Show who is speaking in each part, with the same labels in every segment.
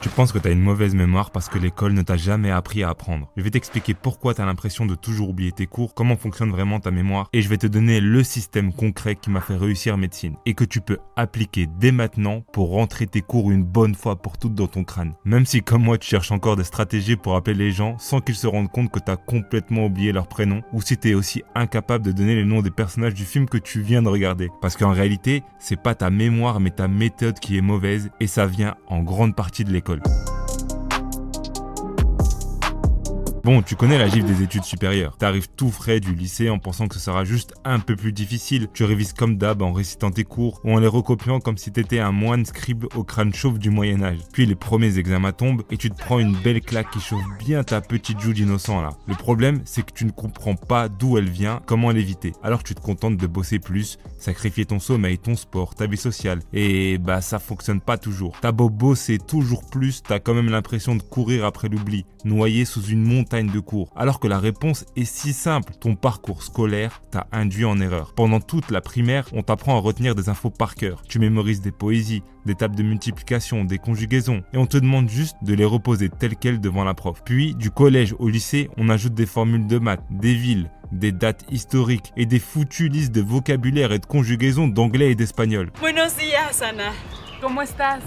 Speaker 1: Tu penses que tu as une mauvaise mémoire parce que l'école ne t'a jamais appris à apprendre. Je vais t'expliquer pourquoi tu as l'impression de toujours oublier tes cours, comment fonctionne vraiment ta mémoire, et je vais te donner le système concret qui m'a fait réussir médecine et que tu peux appliquer dès maintenant pour rentrer tes cours une bonne fois pour toutes dans ton crâne. Même si comme moi tu cherches encore des stratégies pour appeler les gens sans qu'ils se rendent compte que tu as complètement oublié leur prénom, ou si tu es aussi incapable de donner les noms des personnages du film que tu viens de regarder. Parce qu'en réalité, c'est pas ta mémoire mais ta méthode qui est mauvaise et ça vient en grande partie de l'école. Bon, tu connais la gifle des études supérieures. T'arrives tout frais du lycée en pensant que ce sera juste un peu plus difficile. Tu révises comme d'hab en récitant tes cours ou en les recopiant comme si t'étais un moine scribe au crâne chauve du Moyen-Âge. Puis les premiers examens tombent et tu te prends une belle claque qui chauffe bien ta petite joue d'innocent là. Le problème, c'est que tu ne comprends pas d'où elle vient, comment l'éviter. Alors tu te contentes de bosser plus, sacrifier ton sommeil, ton sport, ta vie sociale. Et bah ça fonctionne pas toujours. T'as beau bosser toujours plus, t'as quand même l'impression de courir après l'oubli, noyé sous une montagne de cours, alors que la réponse est si simple. Ton parcours scolaire t'a induit en erreur. Pendant toute la primaire, on t'apprend à retenir des infos par cœur. Tu mémorises des poésies, des tables de multiplication, des conjugaisons, et on te demande juste de les reposer telles quelles devant la prof. Puis, du collège au lycée, on ajoute des formules de maths, des villes, des dates historiques et des foutues listes de vocabulaire et de conjugaisons d'anglais et d'espagnol.
Speaker 2: Buenos días, Ana.
Speaker 3: ¿Cómo estás?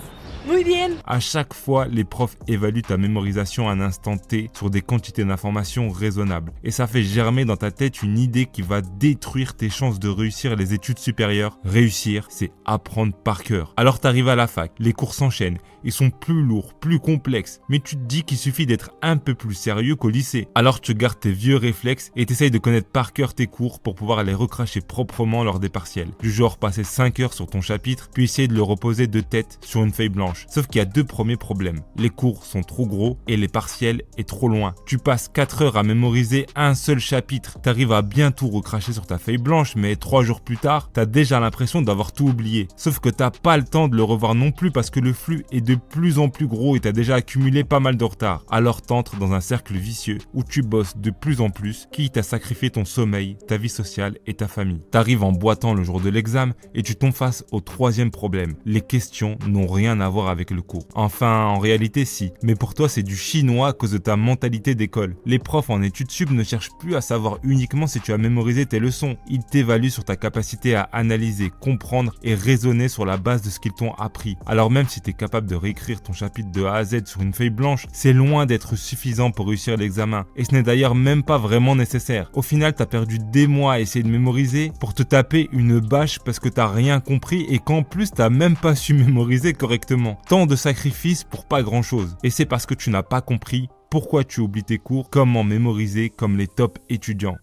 Speaker 2: Muy bien.
Speaker 1: À chaque fois, les profs évaluent ta mémorisation à un instant T sur des quantités d'informations raisonnables. Et ça fait germer dans ta tête une idée qui va détruire tes chances de réussir les études supérieures. Réussir, c'est apprendre par cœur. Alors t'arrives à la fac, les cours s'enchaînent. Ils sont plus lourds, plus complexes. Mais tu te dis qu'il suffit d'être un peu plus sérieux qu'au lycée. Alors tu gardes tes vieux réflexes et t'essayes de connaître par cœur tes cours pour pouvoir les recracher proprement lors des partiels. Du genre passer 5 heures sur ton chapitre, puis essayer de le reposer de tête sur une feuille blanche. Sauf qu'il y a deux premiers problèmes. Les cours sont trop gros et les partiels est trop loin. Tu passes 4 heures à mémoriser un seul chapitre. T'arrives à bien tout recracher sur ta feuille blanche, mais 3 jours plus tard, t'as déjà l'impression d'avoir tout oublié. Sauf que t'as pas le temps de le revoir non plus parce que le flux est de plus en plus gros et t'as déjà accumulé pas mal de retard. Alors t'entres dans un cercle vicieux où tu bosses de plus en plus, quitte à sacrifier ton sommeil, ta vie sociale et ta famille. T'arrives en boitant le jour de l'examen et tu tombes face au troisième problème. Les questions n'ont rien à voir avec le cours. Enfin, en réalité si, mais pour toi c'est du chinois à cause de ta mentalité d'école. Les profs en études sup ne cherchent plus à savoir uniquement si tu as mémorisé tes leçons. Ils t'évaluent sur ta capacité à analyser, comprendre et raisonner sur la base de ce qu'ils t'ont appris. Alors même si tu es capable de réécrire ton chapitre de A à Z sur une feuille blanche, c'est loin d'être suffisant pour réussir l'examen. Et ce n'est d'ailleurs même pas vraiment nécessaire. Au final, tu as perdu des mois à essayer de mémoriser pour te taper une bâche parce que t'as rien compris et qu'en plus t'as même pas su mémoriser correctement. Tant de sacrifices pour pas grand chose. Et c'est parce que tu n'as pas compris pourquoi tu oublies tes cours, comment mémoriser comme les top étudiants.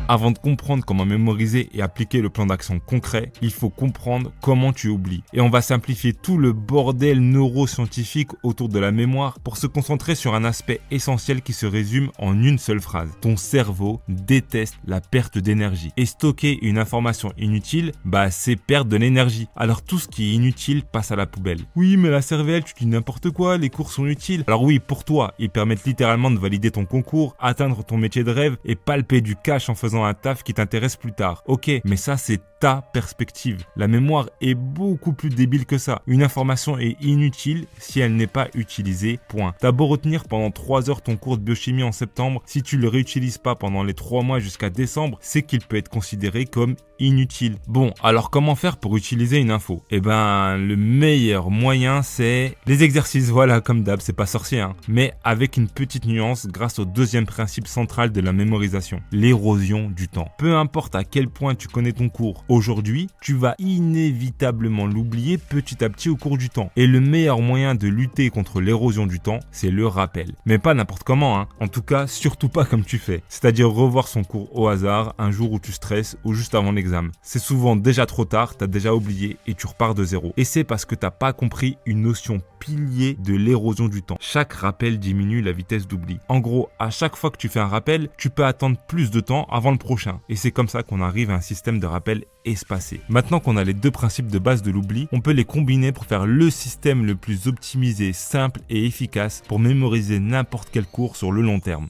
Speaker 1: Avant de comprendre comment mémoriser et appliquer le plan d'action concret, il faut comprendre comment tu oublies. Et on va simplifier tout le bordel neuroscientifique autour de la mémoire pour se concentrer sur un aspect essentiel qui se résume en une seule phrase. Ton cerveau déteste la perte d'énergie. Et stocker une information inutile, c'est perdre de l'énergie. Alors tout ce qui est inutile passe à la poubelle. Oui, mais la cervelle, tu dis n'importe quoi, les cours sont utiles. Alors oui, pour toi, ils permettent littéralement de valider ton concours, atteindre ton métier de rêve et palper du cash en faisant un taf qui t'intéresse plus tard. Ok, mais ça c'est ta perspective. La mémoire est beaucoup plus débile que ça. Une information est inutile si elle n'est pas utilisée, point. T'as beau retenir pendant 3 heures ton cours de biochimie en septembre, si tu le réutilises pas pendant les 3 mois jusqu'à décembre, c'est qu'il peut être considéré comme inutile. Bon, alors comment faire pour utiliser une info? Le meilleur moyen c'est les exercices, voilà, comme d'hab, c'est pas sorcier, mais avec une petite nuance grâce au deuxième principe central de la mémorisation, l'érosion du temps. Peu importe à quel point tu connais ton cours aujourd'hui, tu vas inévitablement l'oublier petit à petit au cours du temps. Et le meilleur moyen de lutter contre l'érosion du temps, c'est le rappel. Mais pas n'importe comment, En tout cas, surtout pas comme tu fais. C'est-à-dire revoir son cours au hasard, un jour où tu stresses ou juste avant l'examen. C'est souvent déjà trop tard, t'as déjà oublié et tu repars de zéro. Et c'est parce que t'as pas compris une notion pilier de l'érosion du temps. Chaque rappel diminue la vitesse d'oubli. En gros, à chaque fois que tu fais un rappel, tu peux attendre plus de temps avant le prochain. Et c'est comme ça qu'on arrive à un système de rappel espacé. Maintenant qu'on a les deux principes de base de l'oubli, on peut les combiner pour faire le système le plus optimisé, simple et efficace pour mémoriser n'importe quel cours sur le long terme.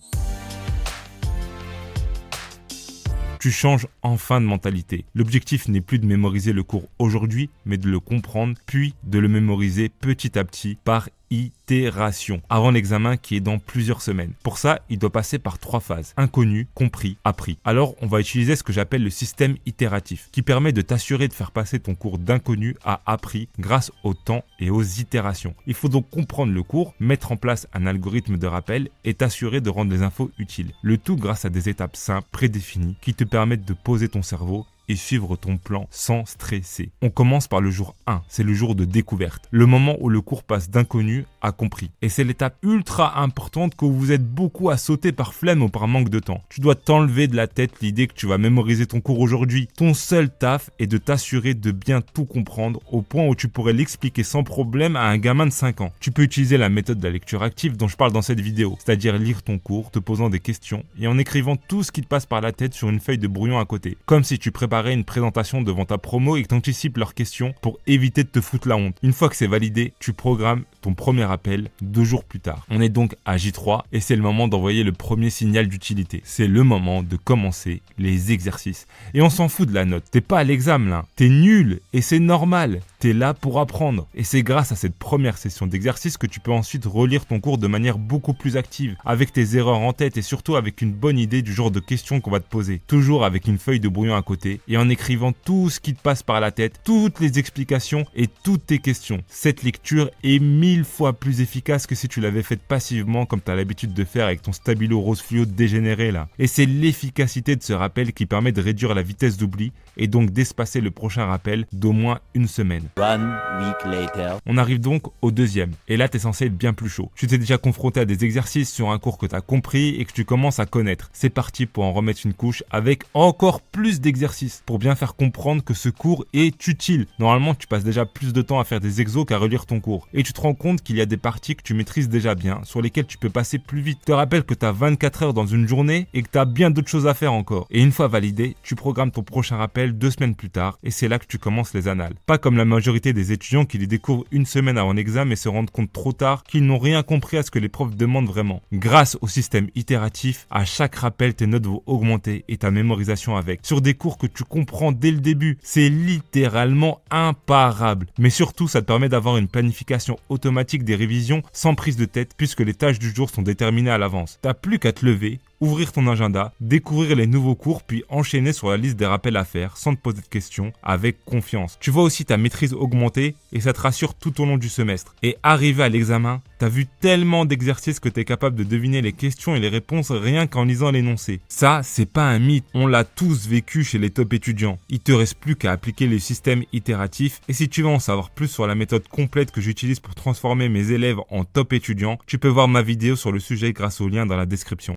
Speaker 1: Tu changes enfin de mentalité. L'objectif n'est plus de mémoriser le cours aujourd'hui, mais de le comprendre, puis de le mémoriser petit à petit par itération avant l'examen qui est dans plusieurs semaines. Pour ça, il doit passer par 3 phases: inconnu, compris, appris. Alors, on va utiliser ce que j'appelle le système itératif qui permet de t'assurer de faire passer ton cours d'inconnu à appris grâce au temps et aux itérations. Il faut donc comprendre le cours, mettre en place un algorithme de rappel et t'assurer de rendre les infos utiles. Le tout grâce à des étapes simples, prédéfinies, qui te permettent de poser ton cerveau et suivre ton plan sans stresser. On commence par le jour 1, c'est le jour de découverte, le moment où le cours passe d'inconnu à compris. Et c'est l'étape ultra importante que vous êtes beaucoup à sauter par flemme ou par manque de temps. Tu dois t'enlever de la tête l'idée que tu vas mémoriser ton cours aujourd'hui. Ton seul taf est de t'assurer de bien tout comprendre au point où tu pourrais l'expliquer sans problème à un gamin de 5 ans. Tu peux utiliser la méthode de la lecture active dont je parle dans cette vidéo, c'est-à-dire lire ton cours, te posant des questions et en écrivant tout ce qui te passe par la tête sur une feuille de brouillon à côté, comme si tu préparais une présentation devant ta promo et que tu anticipes leurs questions pour éviter de te foutre la honte. Une fois que c'est validé, tu programmes ton premier appel 2 jours plus tard. On est donc à J3 et c'est le moment d'envoyer le premier signal d'utilité. C'est le moment de commencer les exercices. Et on s'en fout de la note. T'es pas à l'examen là. T'es nul et c'est normal. T'es là pour apprendre. Et c'est grâce à cette première session d'exercice que tu peux ensuite relire ton cours de manière beaucoup plus active, avec tes erreurs en tête et surtout avec une bonne idée du genre de questions qu'on va te poser. Toujours avec une feuille de brouillon à côté et en écrivant tout ce qui te passe par la tête, toutes les explications et toutes tes questions. Cette lecture est 1000 fois plus efficace que si tu l'avais faite passivement comme tu as l'habitude de faire avec ton stabilo rose fluo dégénéré là. Et c'est l'efficacité de ce rappel qui permet de réduire la vitesse d'oubli et donc d'espacer le prochain rappel d'au moins une semaine.
Speaker 3: 1 week later.
Speaker 1: On arrive donc au deuxième. Et là, tu es censé être bien plus chaud. Tu t'es déjà confronté à des exercices sur un cours que tu as compris et que tu commences à connaître. C'est parti pour en remettre une couche avec encore plus d'exercices pour bien faire comprendre que ce cours est utile. Normalement, tu passes déjà plus de temps à faire des exos qu'à relire ton cours. Et tu te rends compte qu'il y a des parties que tu maîtrises déjà bien, sur lesquelles tu peux passer plus vite. Je te rappelle que tu as 24 heures dans une journée et que tu as bien d'autres choses à faire encore. Et une fois validé, tu programmes ton prochain rappel 2 semaines plus tard et c'est là que tu commences les annales. Pas comme la majorité des étudiants qui les découvrent une semaine avant l'examen et se rendent compte trop tard qu'ils n'ont rien compris à ce que les profs demandent vraiment. Grâce au système itératif, à chaque rappel, tes notes vont augmenter et ta mémorisation avec. Sur des cours que tu comprends dès le début, c'est littéralement imparable. Mais surtout, ça te permet d'avoir une planification automatique des révisions sans prise de tête puisque les tâches du jour sont déterminées à l'avance. T'as plus qu'à te lever, ouvrir ton agenda, découvrir les nouveaux cours puis enchaîner sur la liste des rappels à faire sans te poser de questions, avec confiance. Tu vois aussi ta maîtrise augmenter et ça te rassure tout au long du semestre. Et arrivé à l'examen, t'as vu tellement d'exercices que t'es capable de deviner les questions et les réponses rien qu'en lisant l'énoncé. Ça, c'est pas un mythe, on l'a tous vécu chez les top étudiants. Il te reste plus qu'à appliquer les systèmes itératifs et si tu veux en savoir plus sur la méthode complète que j'utilise pour transformer mes élèves en top étudiants, tu peux voir ma vidéo sur le sujet grâce au lien dans la description.